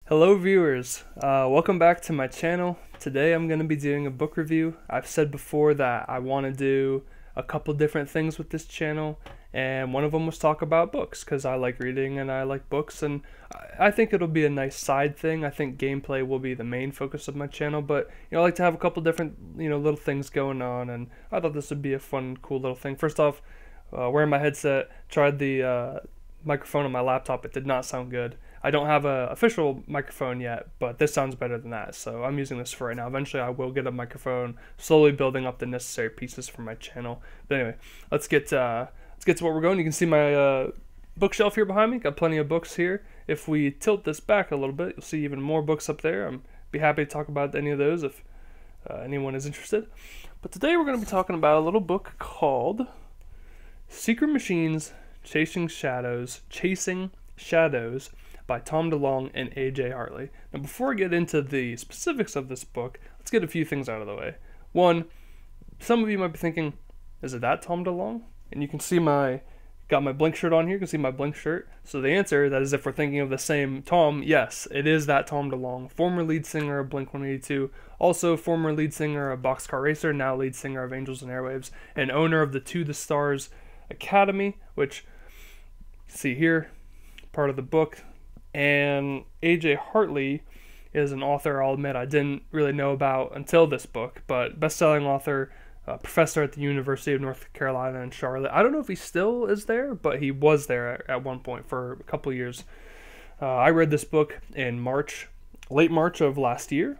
Hello viewers, welcome back to my channel. Today I'm going to be doing a book review. I've said before that I want to do a couple different things with this channel, and one of them was talk about books because I like reading and I like books, and I think it'll be a nice side thing. I think gameplay will be the main focus of my channel, but I like to have a couple different little things going on, and I thought this would be a fun, cool little thing. First off, wearing my headset, tried the microphone on my laptop. It did not sound good. I don't have an official microphone yet, but this sounds better than that, so I'm using this for right now. Eventually I will get a microphone, slowly building up the necessary pieces for my channel. But anyway, let's get to what we're going. You can see my bookshelf here behind me. Got plenty of books here. If we tilt this back a little bit, you'll see even more books up there. I'm be happy to talk about any of those if anyone is interested. But today we're going to be talking about a little book called Secret Machines, Chasing Shadows by Tom DeLonge and A.J. Hartley. Now, before I get into the specifics of this book, let's get a few things out of the way. One, some of you might be thinking, is it that Tom DeLonge? And you can see got my Blink shirt on here. You can see my Blink shirt. So the answer, that is if we're thinking of the same Tom, yes, it is that Tom DeLonge, former lead singer of Blink-182, also former lead singer of Boxcar Racer, now lead singer of Angels and Airwaves, and owner of the To the Stars Academy, which you see here, part of the book. And A.J. Hartley is an author I'll admit I didn't really know about until this book, but best-selling author, professor at the University of North Carolina in Charlotte. I don't know if he still is there, but he was there at one point for a couple years. I read this book in late March of last year,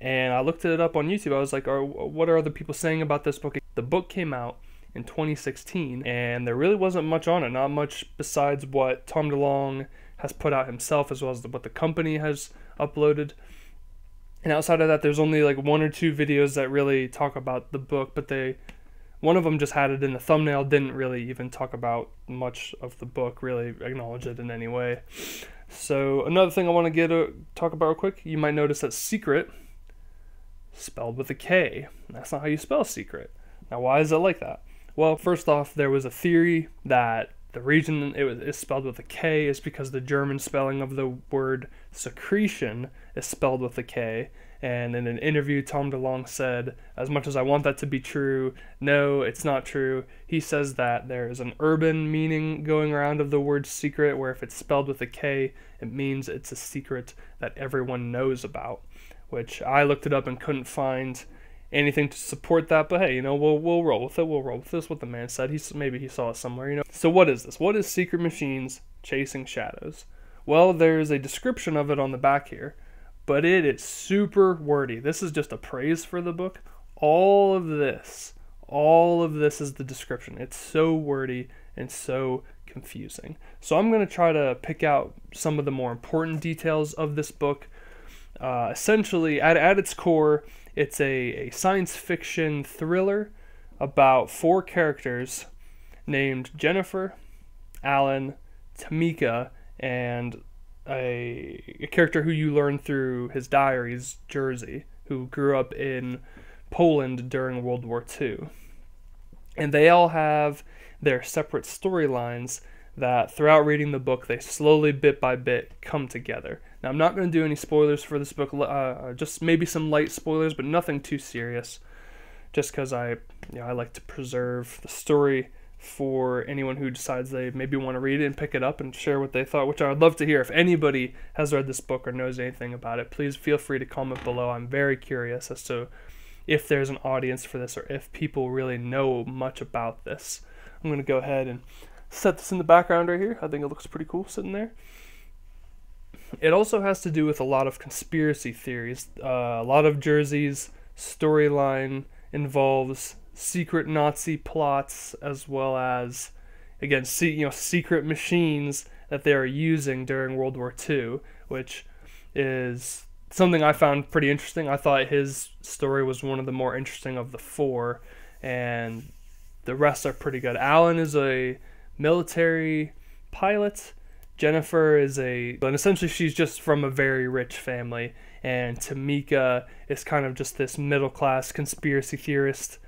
and I looked it up on YouTube. I was like, what are other people saying about this book? The book came out in 2016, and there really wasn't much on it, not much besides what Tom DeLonge has put out himself, as well as what the company has uploaded. And outside of that, there's only like one or two videos that really talk about the book, but one of them just had it in the thumbnail, didn't really even talk about much of the book, really acknowledge it in any way. So another thing I want to talk about real quick, you might notice that Sekret spelled with a K. That's not how you spell secret. Now, why is it like that? Well, first off, there was a theory that the reason is spelled with a K is because the German spelling of the word secretion is spelled with a K. And in an interview, Tom DeLonge said, as much as I want that to be true, no, it's not true. He says that there is an urban meaning going around of the word secret, where if it's spelled with a K, it means it's a secret that everyone knows about, which I looked it up and couldn't find anything to support that, but hey, we'll roll with it. We'll roll with this. What the man said. Maybe he saw it somewhere. So what is this? What is Secret Machines Chasing Shadows? Well, there's a description of it on the back here, but it is super wordy. This is just a praise for the book. All of this is the description. It's so wordy and so confusing. So I'm going to try to pick out some of the more important details of this book. Essentially, at its core, it's a science fiction thriller about four characters named Jennifer, Alan, Tamika, and a character who you learn through his diaries, Jersey, who grew up in Poland during World War II. And they all have their separate storylines that throughout reading the book, they slowly, bit by bit, come together. Now, I'm not going to do any spoilers for this book, just maybe some light spoilers, but nothing too serious, just because I like to preserve the story for anyone who decides they maybe want to read it and pick it up and share what they thought, which I would love to hear. If anybody has read this book or knows anything about it, please feel free to comment below. I'm very curious as to if there's an audience for this or if people really know much about this. I'm going to go ahead and set this in the background right here. I think it looks pretty cool sitting there. It also has to do with a lot of conspiracy theories. A lot of Jersey's storyline involves secret Nazi plots, as well as, again, secret machines that they are using during World War II, which is something I found pretty interesting. I thought his story was one of the more interesting of the four, and the rest are pretty good. Alan is a military pilot. Jennifer is and essentially she's just from a very rich family, and Tamika is kind of just this middle-class conspiracy theorist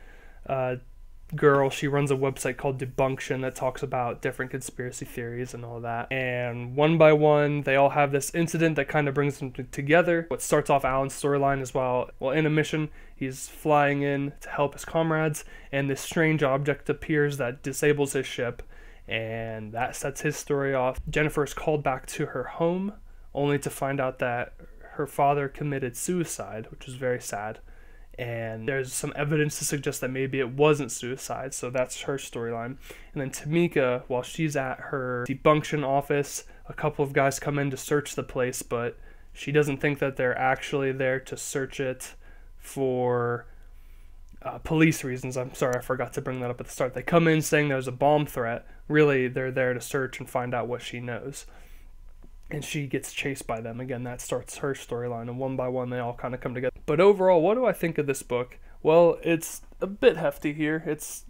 girl, she runs a website called Debunction that talks about different conspiracy theories and all that. And one by one, they all have this incident that kind of brings them together. What starts off Alan's storyline is while in a mission, he's flying in to help his comrades, and this strange object appears that disables his ship, and that sets his story off. Jennifer is called back to her home, only to find out that her father committed suicide, which was very sad. And there's some evidence to suggest that maybe it wasn't suicide, so that's her storyline. And then Tamika, while she's at her debunction office, a couple of guys come in to search the place, but she doesn't think that they're actually there to search it for police reasons. I'm sorry, I forgot to bring that up at the start. They come in saying there's a bomb threat. Really, they're there to search and find out what she knows. And she gets chased by them. Again, that starts her storyline, and one by one they all kind of come together. But overall, what do I think of this book? Well, it's a bit hefty here. It's,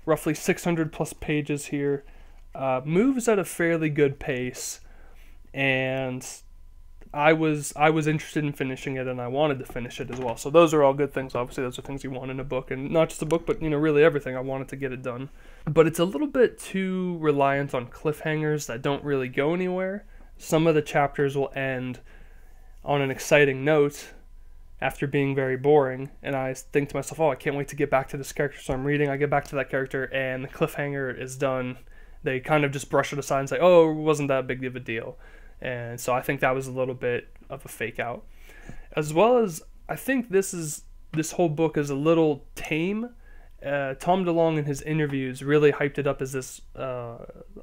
roughly 600 plus pages here. Moves at a fairly good pace, and I was interested in finishing it, and I wanted to finish it as well. So those are all good things. Obviously, those are things you want in a book, and not just a book, but really everything. I wanted to get it done. But it's a little bit too reliant on cliffhangers that don't really go anywhere. Some of the chapters will end on an exciting note after being very boring, and I think to myself, oh, I can't wait to get back to this character. So I'm reading, I get back to that character, and the cliffhanger is done. They kind of just brush it aside and say, oh, it wasn't that big of a deal. And so I think that was a little bit of a fake out. As well as, I think this whole book is a little tame. Tom DeLonge in his interviews really hyped it up as this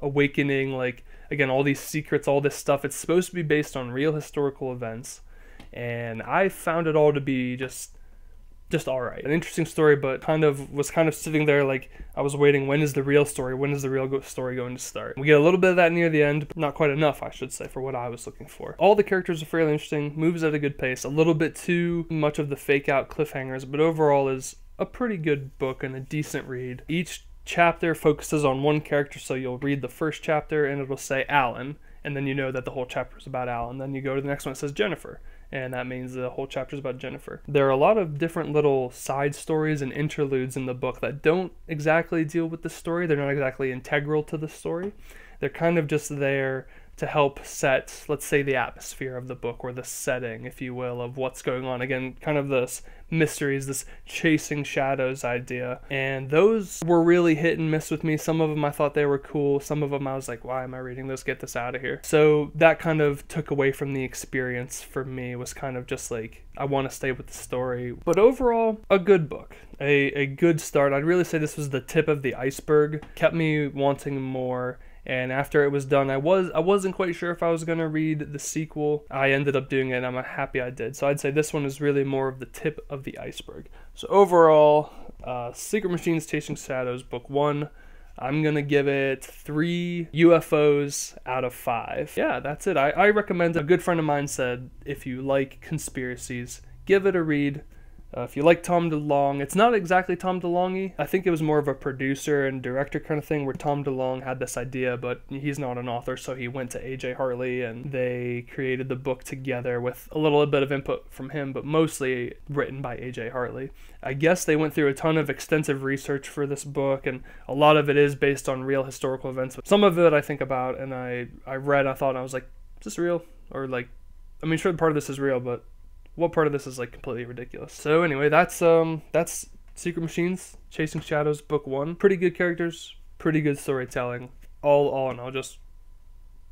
awakening, like, again, all these secrets, all this stuff. It's supposed to be based on real historical events, and I found it all to be just all right. An interesting story, but was sitting there like I was waiting, when is the real story? When is the real story going to start? We get a little bit of that near the end, but not quite enough, I should say, for what I was looking for. All the characters are fairly interesting, moves at a good pace, a little bit too much of the fake out cliffhangers, but overall is a pretty good book and a decent read. Each chapter focuses on one character, so you'll read the first chapter and it'll say Alan, and then you know that the whole chapter is about Alan. Then you go to the next one, it says Jennifer, and that means the whole chapter is about Jennifer. There are a lot of different little side stories and interludes in the book that don't exactly deal with the story. They're not exactly integral to the story. They're kind of just there to help set, let's say, the atmosphere of the book, or the setting, if you will, of what's going on. Again, kind of this mysteries, this chasing shadows idea. And those were really hit and miss with me. Some of them I thought they were cool. Some of them I was like, why am I reading this? Get this out of here. So that kind of took away from the experience for me. It was kind of just like, I want to stay with the story. But overall, a good book. A good start. I'd really say this was the tip of the iceberg. Kept me wanting more. And after it was done, I wasn't quite sure if I was going to read the sequel. I ended up doing it, and I'm happy I did. So I'd say this one is really more of the tip of the iceberg. So overall, Secret Machines Chasing Shadows, Book 1, I'm going to give it 3 UFOs out of 5. Yeah, that's it. I recommend it. A good friend of mine said, if you like conspiracies, give it a read. If you like Tom DeLonge, it's not exactly Tom DeLonge-y. I think it was more of a producer and director kind of thing, where Tom DeLonge had this idea, but he's not an author, so he went to A.J. Hartley, and they created the book together with a little bit of input from him, but mostly written by A.J. Hartley. I guess they went through a ton of extensive research for this book, and a lot of it is based on real historical events. Some of it I think about, and I read, I thought, and I was like, is this real? Or like, I mean, sure, part of this is real, but what part of this is like completely ridiculous? So anyway, that's Secret Machines Chasing Shadows, Book 1. Pretty good characters, pretty good storytelling. All in all, just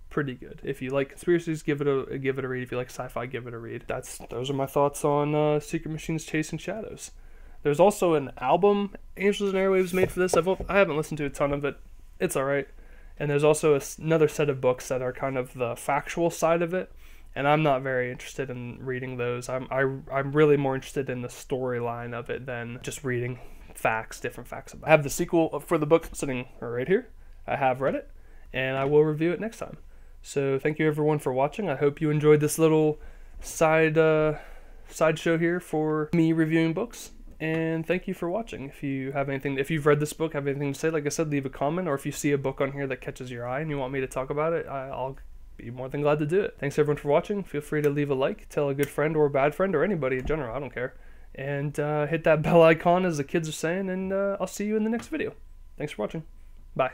pretty good. If you like conspiracies, give it a read. If you like sci-fi, give it a read. Those are my thoughts on Secret Machines Chasing Shadows. There's also an album, Angels and Airwaves, made for this. I haven't listened to a ton of it. It's alright. And there's also another set of books that are kind of the factual side of it. And I'm not very interested in reading those. I'm really more interested in the storyline of it than just reading different facts about it. I have the sequel for the book sitting right here. I have read it, and I will review it next time. So thank you everyone for watching. I hope you enjoyed this little sideshow here for me reviewing books. And thank you for watching. If you've read this book, have anything to say, like I said, leave a comment. Or if you see a book on here that catches your eye and you want me to talk about it, I'll be more than glad to do it. Thanks everyone for watching. Feel free to leave a like, tell a good friend or a bad friend, or anybody in general, I don't care. and hit that bell icon, as the kids are saying, and I'll see you in the next video. Thanks for watching. Bye.